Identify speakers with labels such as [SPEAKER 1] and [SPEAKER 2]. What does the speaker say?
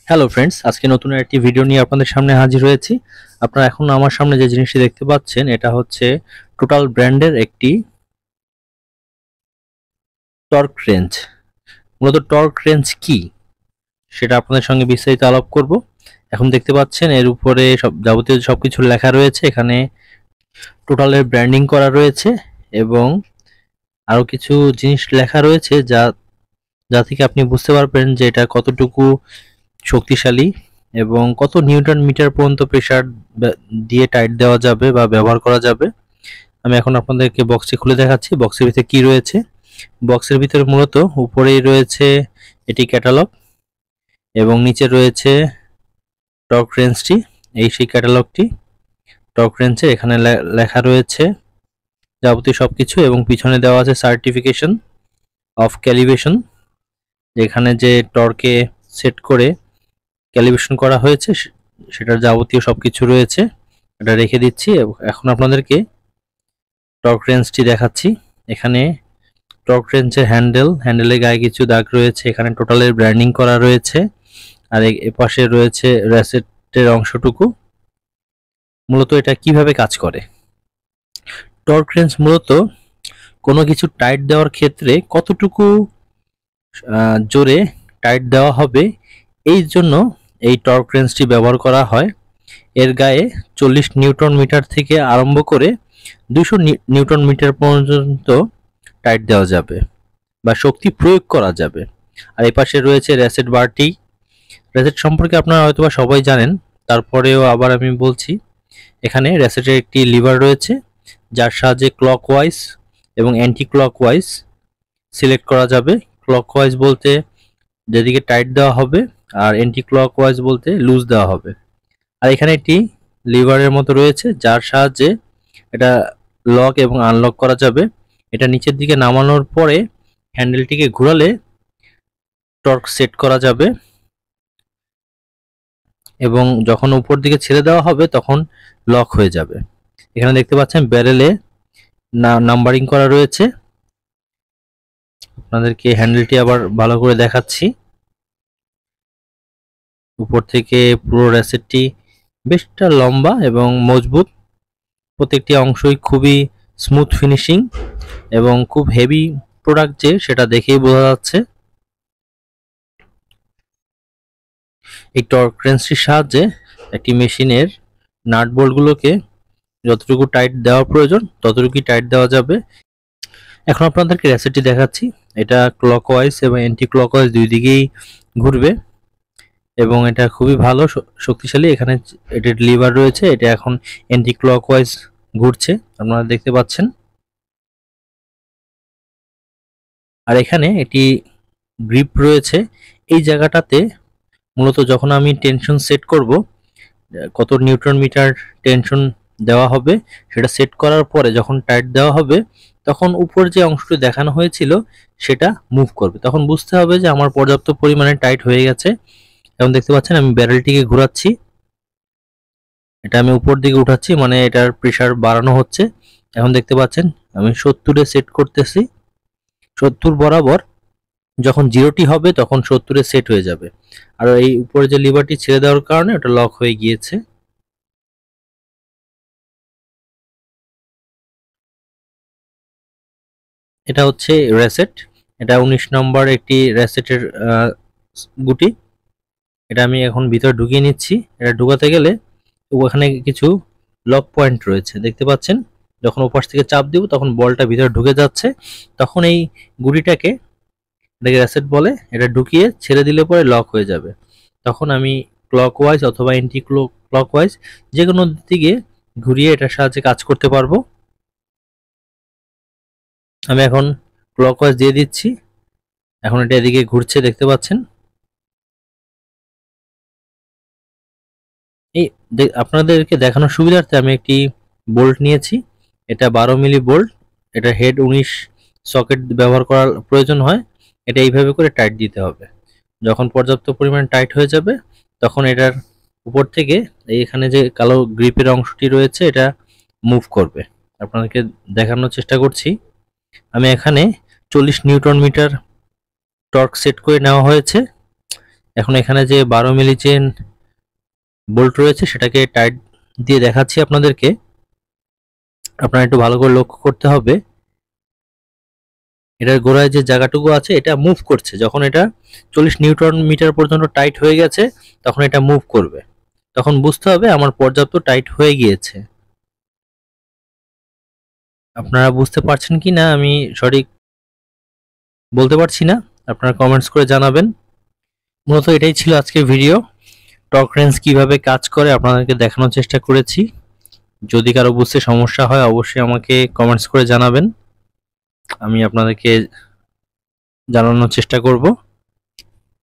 [SPEAKER 1] Hello friends, আজকে নতুন একটি ভিডিও নিয়ে আপনাদের সামনে হাজির হয়েছি। আপনারা এখন আমার সামনে যে জিনিসটি দেখতে পাচ্ছেন এটা হচ্ছে টোটাল ব্র্যান্ডের একটি টর্ক রেঞ্জ। মূলত টর্ক রেঞ্জ কি সেটা আপনাদের সঙ্গে বিস্তারিত আলাপ করব। এখন দেখতে পাচ্ছেন এর উপরে সব যাবতীয় সবকিছু লেখা রয়েছে। এখানে টোটালের ব্র্যান্ডিং করা রয়েছে এবং আরো কিছু জিনিস লেখা রয়েছে যা যা থেকে আপনি বুঝতে পারবেন যে এটা কতটুকু শক্তিশালী এবং কত নিউটন মিটার পর্যন্ত প্রেসার দিয়ে টাইট দেওয়া যাবে বা ব্যবহার করা যাবে। আমি এখন আপনাদেরকে বক্সটি খুলে দেখাচ্ছি বক্সের ভিতরে কি রয়েছে। বক্সের ভিতরে মূলত উপরেই রয়েছে এটি ক্যাটালগ এবং নিচে রয়েছে টর্ক রেঞ্জটি। এই সেই ক্যাটালগটি টর্ক রেঞ্জের। এখানে লেখা রয়েছে যাবতীয় সবকিছু এবং পিছনে দেওয়া আছে সার্টিফিকেশন অফ ক্যালিব্রেশন, যেখানে যে টর্কে সেট করে ক্যালিব্রেশন করা হয়েছে সেটার যাবতীয় সবকিছু রয়েছে। এটা রেখে দিচ্ছি। এখন আপনাদেরকে টর্ক রেঞ্জটি দেখাচ্ছি। এখানে টর্ক রেঞ্জের হ্যান্ডেলের গায়ে কিছু দাগ রয়েছে। এখানে টোটালের ব্র্যান্ডিং করা রয়েছে আর এপাশে রয়েছে রেসেটের অংশটুকু। মূলত এটা কিভাবে কাজ করে, টর্ক রেঞ্জ মূলত কোনো কিছু টাইট দেওয়ার ক্ষেত্রে কতটুকু জোরে টাইট দেওয়া হবে এই জন্য এই টর্ক রেঞ্জটি ব্যবহার করা হয়। এর গায়ে 40 নিউটন মিটার থেকে আরম্ভ করে 200 নিউটন মিটার পর্যন্ত টাইট দেওয়া যাবে বা শক্তি প্রয়োগ করা যাবে। আর এই পাশে রয়েছে রেসেট বারটি। রেসেট সম্পর্কে আপনারা হয়তোবা সবাই জানেন, তারপরেও আবার আমি বলছি। এখানে রেসেটের একটি লিভার রয়েছে যার সাহায্যে ক্লকওয়াইজ এবং অ্যান্টি ক্লকওয়াইজ সিলেক্ট করা যাবে। ক্লকওয়াইজ বলতে যেদিকে টাইট দেওয়া হবে আর অ্যান্টি ক্লকওয়াইজ বলতে লুজ দেওয়া হবে। আর এখানে একটি লিভারের মতো রয়েছে যার সাহায্যে এটা লক এবং আনলক করা যাবে। এটা নিচের দিকে নামানোর পরে হ্যান্ডেলটিকে ঘোরালে টর্ক সেট করা যাবে এবং যখন উপর দিকে ছেড়ে দেওয়া হবে তখন লক হয়ে যাবে। এখানে দেখতে পাচ্ছেন ব্যারেলে নাম্বারিং করা রয়েছে। আপনাদেরকে হ্যান্ডেলটি আবার ভালো করে দেখাচ্ছি। উপর থেকে পুরো রেসেটটি বেশটা লম্বা এবং মজবুত। প্রত্যেকটি অংশই খুবই স্মুথ ফিনিশিং এবং খুব হেভি প্রোডাক্ট যে সেটা দেখেই বোঝা যাচ্ছে। এই টর্ক রেঞ্জটির সাহায্যে একটি মেশিনের নাট বোল্টগুলোকে যতটুকু টাইট দেওয়া প্রয়োজন ততটুকুই টাইট দেওয়া যাবে। এখন আপনাদেরকে রেসেটটি দেখাচ্ছি। এটা ক্লকওয়াইজ এবং অ্যান্টি ক্লকওয়াইজ দুই দিকেই ঘুরবে এবং এটা খুবই ভালো শক্তিশালী। এখানে এটার লিভার রয়েছে, এটা এখন অ্যান্টি ক্লকওয়াইজ ঘুরছে, আপনারা দেখতে পাচ্ছেন। আর এখানে একটি গ্রিপ রয়েছে। এই জায়গাটাতে মূলত যখন আমি টেনশন সেট করব, কত নিউটন মিটার টেনশন দেওয়া হবে সেটা সেট করার পরে যখন টাইট দেওয়া হবে তখন উপর যে অংশটি দেখানো হয়েছিল সেটা মুভ করবে। তখন বুঝতে হবে যে আমার পর্যাপ্ত পরিমাণে টাইট হয়ে গেছে। এখন দেখতে পাচ্ছেন আমি ব্যারেলটিকে ঘোরাচ্ছি, এটা আমি উপর দিকে উঠাচ্ছি, মানে এটার প্রেসার বাড়ানো হচ্ছে। এখন দেখতে পাচ্ছেন আমি 70-এ সেট করতেছি। 70 বরাবর যখন 0টি হবে তখন 70-এ সেট হয়ে যাবে। আর এই উপরে যে লিভারটি ছেড়ে দেওয়ার কারণে ওটা লক হয়ে গিয়েছে। এটা হচ্ছে রেসেট। এটা 19 নম্বর একটি রেসেটের গুটি। এটা আমি এখন ভিতরে ঢুকিয়ে নিচ্ছি। এটা ঢুকাতে গেলে ওখানে কিছু লক পয়েন্ট রয়েছে দেখতে পাচ্ছেন। যখন ওপাশ থেকে চাপ দিব তখন বলটা ভিতরে ঢুকে যাচ্ছে। তখন এই গুটিটাকে, এটাকে রেসেট বলে, এটা ঢুকিয়ে ছেড়ে দিলে পরে লক হয়ে যাবে। তখন আমি ক্লকওয়াইজ অথবা অ্যান্টি ক্লকওয়াইজ যে কোনো দিকে ঘুরিয়ে এটার সাহায্যে কাজ করতে পারবো। আমি এখন ক্লকওয়াইজ দিয়ে দিচ্ছি। এখন এটা এদিকে ঘুরছে দেখতে পাচ্ছেন। এই আপনাদেরকে দেখানোর সুবিধার্থে আমি একটি বোল্ট নিয়েছি। এটা 12 মিলি বোল্ট। এটা হেড 19 সকেট ব্যবহার করার প্রয়োজন হয়। এটা এইভাবে করে টাইট দিতে হবে। যখন পর্যাপ্ত পরিমাণ টাইট হয়ে যাবে তখন এটার উপর থেকে এখানে যে কালো গ্রিপের অংশটি রয়েছে এটা মুভ করবে। আপনাদেরকে দেখানোর চেষ্টা করছি। আমি এখানে 40 নিউটন মিটার টর্ক সেট করে নেওয়া হয়েছে। এখন এখানে যে 12 মিলি চেন বোল্ট রয়েছে সেটাকে টাইট দিয়ে দেখাচ্ছি আপনাদেরকে। আপনারা একটু ভালো করে লক্ষ্য করতে হবে। এটার গোড়ায় যে জায়গাটুকু আছে এটা মুভ করছে। যখন এটা 40 নিউটন মিটার পর্যন্ত টাইট হয়ে গেছে তখন এটা মুভ করবে। তখন বুঝতে হবে আমার পর্যাপ্ত টাইট হয়ে গিয়েছে। আপনারা বুঝতে পারছেন কি না আমি সঠিক বলতে পারছি না, আপনারা কমেন্টস করে জানাবেন। মূলত এটাই ছিল আজকের ভিডিও। টর্ক রেঞ্জ কিভাবে কাজ করে আপনাদেরকে দেখানোর চেষ্টা করেছি। যদি কারো বুঝতে সমস্যা হয় অবশ্যই আমাকে কমেন্টস করে জানাবেন, আমি আপনাদেরকে জানানোর চেষ্টা করব।